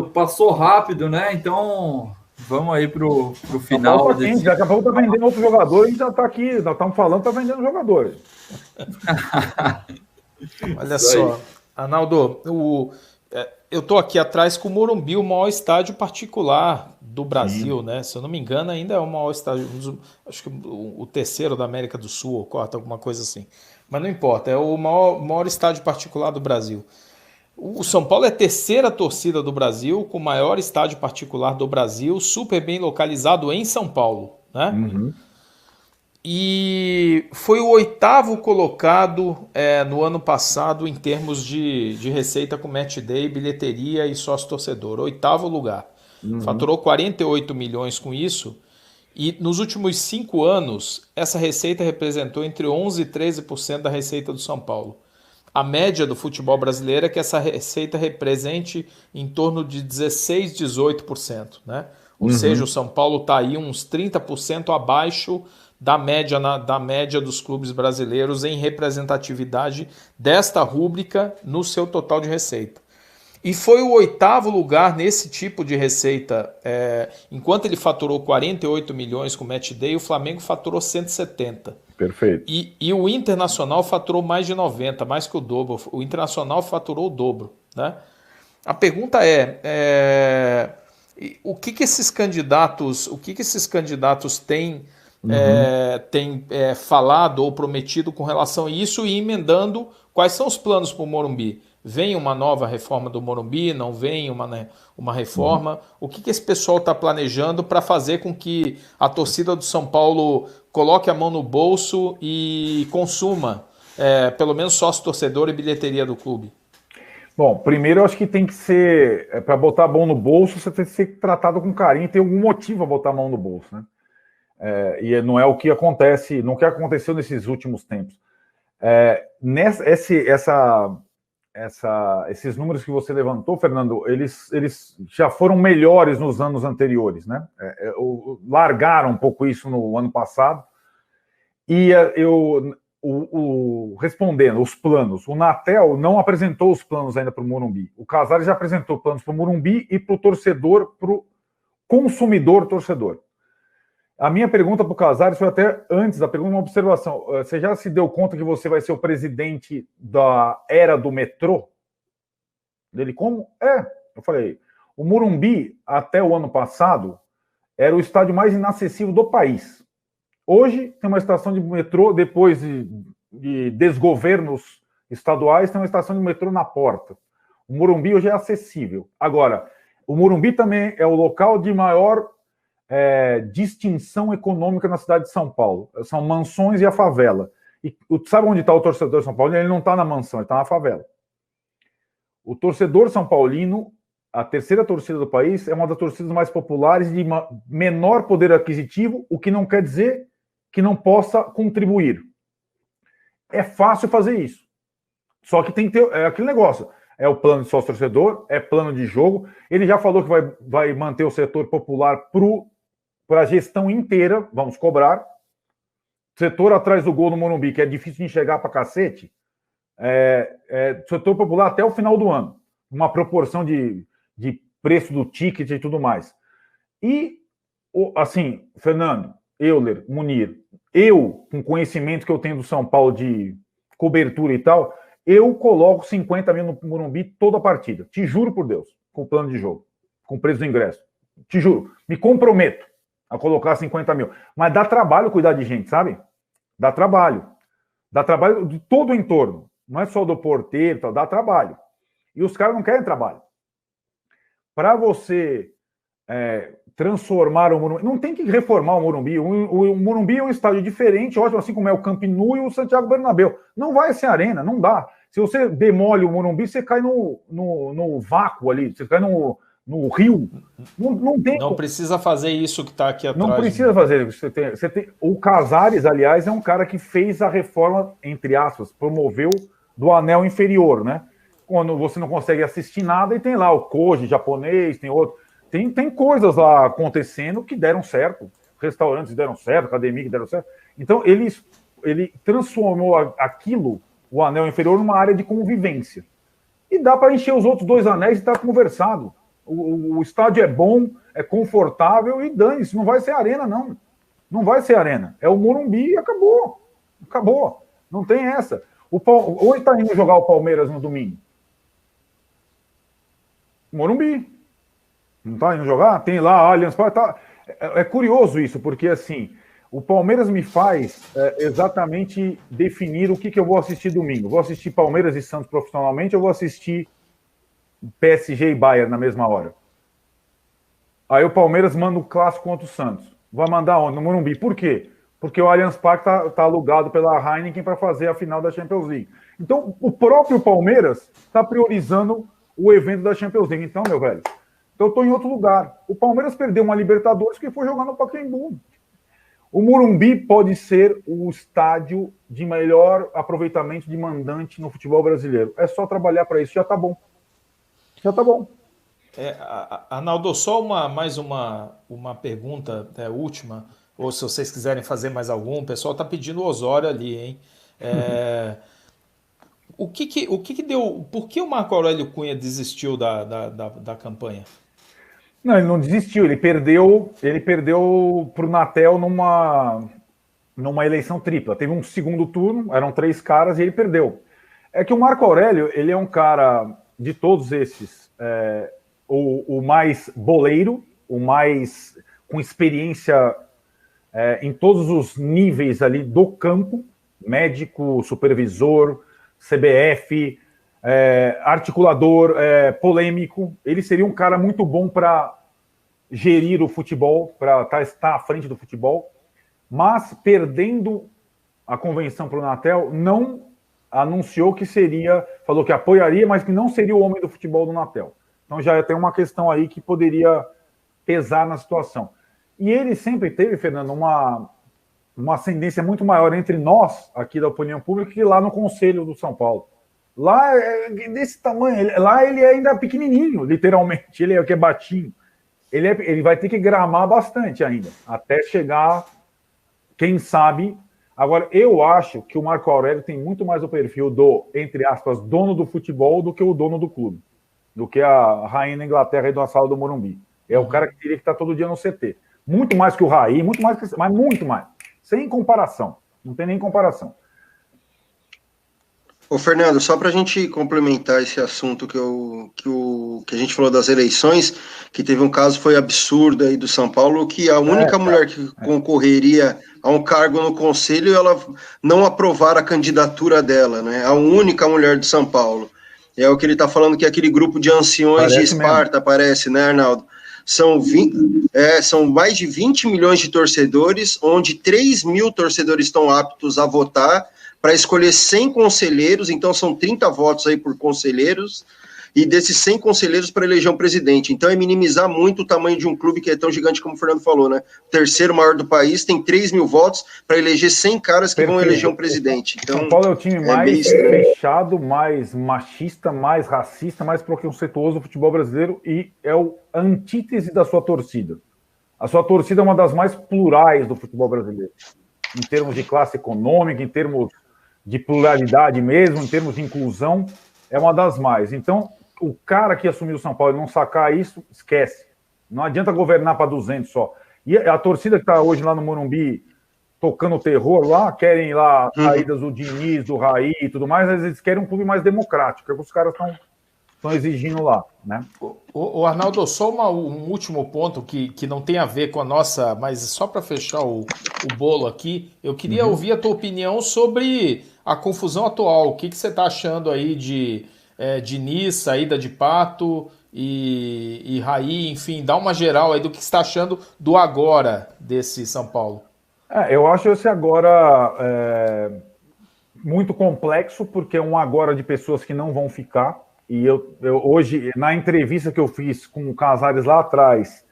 passou rápido, né? Então, vamos aí pro final. Falta 15, daqui a pouco tá vendendo outro jogador, a gente já tá aqui, nós estamos falando, tá vendendo jogadores. Olha só, Arnaldo, eu tô aqui atrás com o Morumbi, o maior estádio particular do Brasil, Sim. né? Se eu não me engano, ainda é o maior estádio, acho que o terceiro da América do Sul, ou quarto, alguma coisa assim. Mas não importa, é o maior estádio particular do Brasil. O São Paulo é a terceira torcida do Brasil, com o maior estádio particular do Brasil, super bem localizado em São Paulo, né? Uhum. E foi o oitavo colocado no ano passado em termos de receita com match day, bilheteria e sócio-torcedor. Oitavo lugar. Faturou 48 milhões com isso. E nos últimos 5 anos, essa receita representou entre 11% e 13% da receita do São Paulo. A média do futebol brasileiro é que essa receita represente em torno de 16%, 18%. Né? Ou seja, o São Paulo está aí uns 30% abaixo da média dos clubes brasileiros em representatividade desta rúbrica no seu total de receita. E foi o oitavo lugar nesse tipo de receita. Enquanto ele faturou 48 milhões com o match day, o Flamengo faturou 170. Perfeito. E o Internacional faturou mais de 90, mais que o dobro. O Internacional faturou o dobro. Né? A pergunta o que esses candidatos têm falado ou prometido com relação a isso e emendando quais são os planos para o Morumbi? Vem uma nova reforma do Morumbi? Não vem uma reforma? O que esse pessoal está planejando para fazer com que a torcida do São Paulo coloque a mão no bolso e consuma pelo menos sócio-torcedor e bilheteria do clube? Bom, primeiro eu acho que tem que ser, para botar a mão no bolso, você tem que ser tratado com carinho, tem algum motivo a botar a mão no bolso, né? E não é o que acontece, não é o que aconteceu nesses últimos tempos. Esses números que você levantou, Fernando, eles já foram melhores nos anos anteriores, né? Largaram um pouco isso no ano passado. E respondendo, os planos, o Natel não apresentou os planos ainda para o Morumbi. O Casares já apresentou planos para o Morumbi e para o torcedor, para o consumidor torcedor. A minha pergunta para o Casares foi até antes da pergunta, uma observação. Você já se deu conta que você vai ser o presidente da era do metrô? Ele, como? Eu falei, o Morumbi, até o ano passado, era o estádio mais inacessível do país. Hoje tem uma estação de metrô, depois de desgovernos estaduais, tem uma estação de metrô na porta. O Morumbi hoje é acessível. Agora, o Morumbi também é o local de maior distinção econômica na cidade de São Paulo. São mansões e a favela. E sabe onde está o torcedor de São Paulo? Ele não está na mansão, ele está na favela. O torcedor são paulino, a terceira torcida do país, é uma das torcidas mais populares de menor poder aquisitivo, o que não quer dizer que não possa contribuir. É fácil fazer isso. Só que tem que ter aquele negócio. É o plano de sócio-torcedor, é plano de jogo. Ele já falou que vai manter o setor popular para a gestão inteira, vamos cobrar. Setor atrás do gol no Morumbi, que é difícil de enxergar para cacete, setor popular até o final do ano. Uma proporção de preço do ticket e tudo mais. E, assim, Fernando, Euler, Munir, eu, com conhecimento que eu tenho do São Paulo de cobertura e tal, eu coloco 50 mil no Morumbi toda a partida. Te juro por Deus, com o plano de jogo, com o preço do ingresso. Te juro, me comprometo a colocar 50 mil. Mas dá trabalho cuidar de gente, sabe? Dá trabalho. Dá trabalho de todo o entorno. Não é só do porteiro, tal, dá trabalho. E os caras não querem trabalho. Para você transformar o Morumbi... Não tem que reformar o Morumbi. O Morumbi é um estádio diferente, ótimo, assim como é o Camp Nou e o Santiago Bernabéu. Não vai ser arena, não dá. Se você demole o Morumbi, você cai no vácuo ali, você cai no rio. Não precisa fazer isso que está aqui atrás. Não precisa fazer. O Casares, aliás, é um cara que fez a reforma, entre aspas, promoveu do anel inferior, né? Quando você não consegue assistir nada, e tem lá o Koji japonês, tem outro. Tem coisas lá acontecendo que deram certo. Restaurantes que deram certo, academia que deram certo. Então, ele transformou aquilo, o anel inferior, numa área de convivência. E dá para encher os outros 2 anéis e estar conversado. O estádio é bom, é confortável e dane-se, não vai ser arena, não. Não vai ser arena. É o Morumbi e acabou. Acabou. Não tem essa. Onde está indo jogar o Palmeiras no domingo? Morumbi. Não está indo jogar? Tem lá a Allianz Parque. Tá... É curioso isso, porque assim, o Palmeiras me faz exatamente definir o que eu vou assistir domingo. Vou assistir Palmeiras e Santos profissionalmente ou vou assistir PSG e Bayern na mesma hora? Aí o Palmeiras manda o clássico contra o Santos. Vai mandar onde? No Morumbi. Por quê? Porque o Allianz Parque tá alugado pela Heineken para fazer a final da Champions League. Então, o próprio Palmeiras está priorizando o evento da Champions League. Então, meu velho, eu estou em outro lugar. O Palmeiras perdeu uma Libertadores que foi jogar no Pacaembu. O Morumbi pode ser o estádio de melhor aproveitamento de mandante no futebol brasileiro. É só trabalhar para isso, já tá bom. Já tá bom. Arnaldo, só mais uma pergunta última, ou se vocês quiserem fazer mais algum, o pessoal está pedindo o Osório ali, hein? O que deu? Por que o Marco Aurélio Cunha desistiu da campanha? Não, ele não desistiu, ele perdeu para o Natel numa eleição tripla. Teve um segundo turno, eram 3 caras e ele perdeu. É que o Marco Aurélio, ele é um cara de todos esses, o mais boleiro, o mais com experiência em todos os níveis ali do campo, médico, supervisor, CBF, articulador, polêmico. Ele seria um cara muito bom para gerir o futebol, para estar à frente do futebol, mas perdendo a convenção para o Natel, não anunciou que falou que apoiaria, mas que não seria o homem do futebol do Natel. Então já tem uma questão aí que poderia pesar na situação. E ele sempre teve, Fernando, uma ascendência muito maior entre nós, aqui da opinião pública, que lá no Conselho do São Paulo. Lá é desse tamanho, lá ele é ainda pequenininho, literalmente, ele é o que é batinho. Ele vai ter que gramar bastante ainda, até chegar, quem sabe. Agora, eu acho que o Marco Aurélio tem muito mais o perfil do, entre aspas, dono do futebol do que o dono do clube, do que a rainha da Inglaterra e da sala do Morumbi. É o cara que teria que estar todo dia no CT. Muito mais que o Raí, mas muito mais. Sem comparação. Não tem nem comparação. Ô, Fernando, só para a gente complementar esse assunto que a gente falou das eleições, que teve um caso, foi absurdo aí do São Paulo, que a única mulher que concorreria a um cargo no conselho, ela não aprovar a candidatura dela, né? A única mulher de São Paulo. É o que ele está falando, que é aquele grupo de anciões de Esparta, parece, né, Arnaldo? São mais de 20 milhões de torcedores, onde 3 mil torcedores estão aptos a votar para escolher 100 conselheiros, então são 30 votos aí por conselheiros, e desses 100 conselheiros para eleger um presidente. Então é minimizar muito o tamanho de um clube que é tão gigante como o Fernando falou, né? O terceiro maior do país, tem 3 mil votos para eleger 100 caras que vão eleger um presidente. Então, São Paulo é o time mais fechado, mais machista, mais racista, mais preconceituoso do futebol brasileiro e é a antítese da sua torcida. A sua torcida é uma das mais plurais do futebol brasileiro, em termos de classe econômica, em termos de pluralidade mesmo, em termos de inclusão, é uma das mais. Então, o cara que assumiu o São Paulo e não sacar isso, esquece. Não adianta governar para 200 só. E a torcida que está hoje lá no Morumbi, tocando terror lá, querem lá saídas do Diniz, do Raí e tudo mais, mas eles querem um clube mais democrático, é o que os caras estão exigindo lá, né? O Arnaldo, só um último ponto que não tem a ver com a nossa, mas só para fechar o bolo aqui, eu queria ouvir a tua opinião sobre a confusão atual. O que você está achando aí de Diniz, saída de Pato e Raí, enfim, dá uma geral aí do que você está achando do agora desse São Paulo. Eu acho esse agora muito complexo, porque é um agora de pessoas que não vão ficar. E eu hoje, na entrevista que eu fiz com o Casares lá atrás,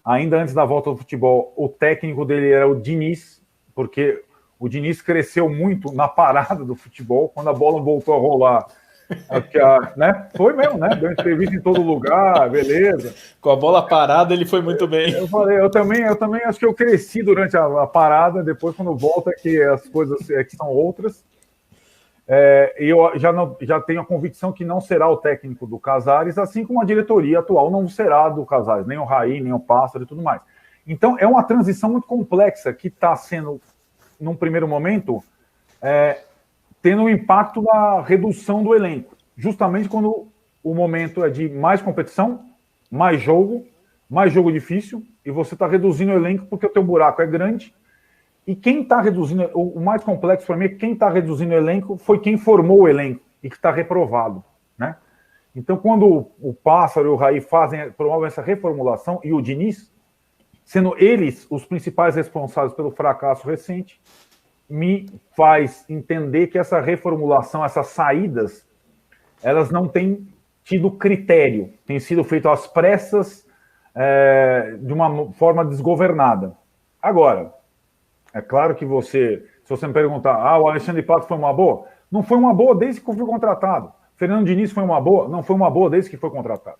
ainda antes da volta do futebol, o técnico dele era o Diniz, porque o Diniz cresceu muito na parada do futebol, quando a bola voltou a rolar. Né? Foi mesmo, né? Deu entrevista em todo lugar, beleza. Com a bola parada, ele foi muito bem. Eu falei, eu também acho que eu cresci durante a parada, depois quando volta que as coisas que são outras. Eu já tenho a convicção que não será o técnico do Casares, assim como a diretoria atual não será do Casares, nem o Raí, nem o Pássaro e tudo mais. Então, é uma transição muito complexa que está sendo, num primeiro momento, tendo um impacto na redução do elenco, justamente quando o momento é de mais competição, mais jogo difícil, e você está reduzindo o elenco porque o teu buraco é grande. E quem está reduzindo, o mais complexo para mim é quem está reduzindo o elenco foi quem formou o elenco e que está reprovado, né? Então, quando o Pássaro e o Raí promovem essa reformulação, e o Diniz, sendo eles os principais responsáveis pelo fracasso recente, me faz entender que essa reformulação, essas saídas, elas não têm tido critério, têm sido feitas às pressas, de uma forma desgovernada. Agora, é claro que se você me perguntar, o Alexandre Pato foi uma boa? Não foi uma boa desde que foi contratado. Fernando Diniz foi uma boa? Não foi uma boa desde que foi contratado.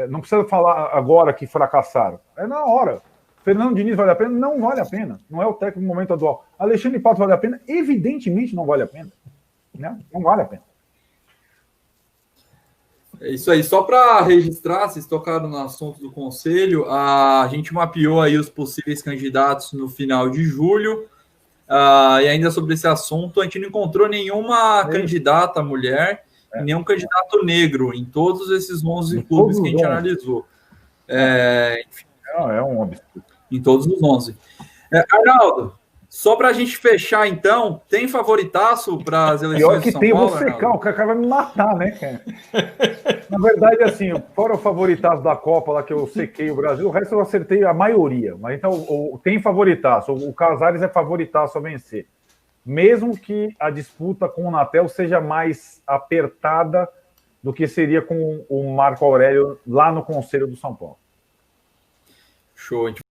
Não precisa falar agora que fracassaram. É na hora. Fernando Diniz vale a pena? Não vale a pena. Não é o técnico no momento atual. Alexandre Pato vale a pena? Evidentemente não vale a pena. Né? Não vale a pena. É isso aí. Só para registrar, vocês tocaram no assunto do conselho, a gente mapeou aí os possíveis candidatos no final de julho, e ainda sobre esse assunto, a gente não encontrou nenhuma candidata mulher, nenhum candidato negro em todos esses 11 clubes que a gente analisou. Enfim, é um absurdo. Em todos os 11. Arnaldo, só para a gente fechar, então, tem favoritaço para as eleições de São Paulo? Pior que tem, você, o cara vai me matar, né, cara? Na verdade, assim, fora o favoritaço da Copa, lá que eu sequei o Brasil, o resto eu acertei a maioria. Mas então, tem favoritaço. O Casares é favoritaço a vencer. Mesmo que a disputa com o Natel seja mais apertada do que seria com o Marco Aurélio lá no Conselho do São Paulo. Show. A gente